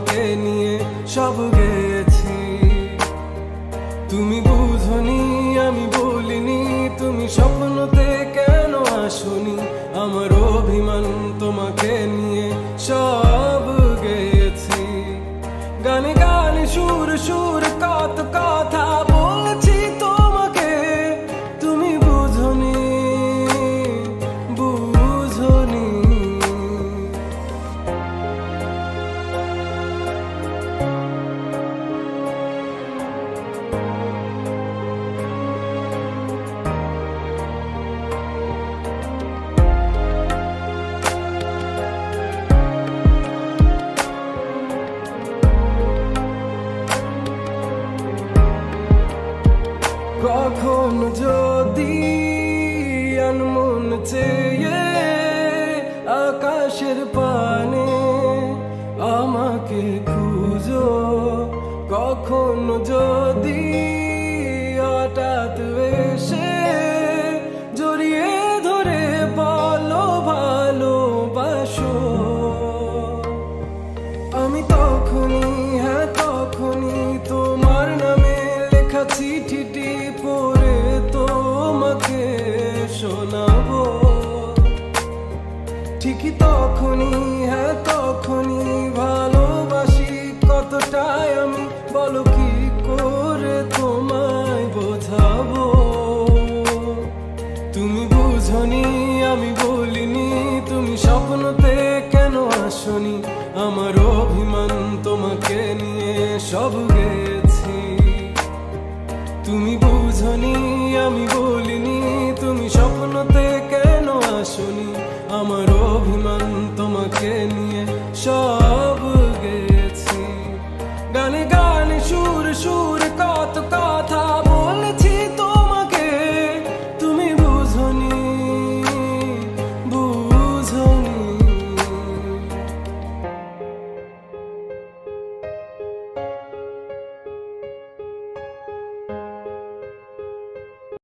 তোমাকে নিয়ে সব গেয়েছি। তুমি বুঝনি আমি বলিনি, তুমি স্বপ্নতে কেন আসনি, আমার অভিমান তোমাকে নিয়ে সব গেয়েছি। গানে গানে সুর সুর কত কথা বলছি তোমাকে, তুমি বুঝনি বুঝনি। কখন যদি আনমন চেয়ে আকাশের পানে আমাকে খুঁজো, কখন যদি হঠাৎ এসে জড়িয়ে ধরে বলো ভালোবাসো, আমি তখনই হ্যাঁ তখনই তোমার নামে লেখা চিঠিটি পড়ে তোমাকে শোনাবো। ঠিকই তখনই হ্যাঁ তখনই ভালোবাসি কতটাই আমি, বলো কি করে তোমায় বোঝাবো। তুমি বুঝনি আমি বলিনি, তুমি স্বপ্নতে কেন আসনি, আমার অভিমান তোমাকে নিয়ে সব গেছি। তুমি বুঝনি আমি বলিনি, তুমি স্বপ্নতে কেন আসনি, আমার অভিমান তোমাকে নিয়ে সব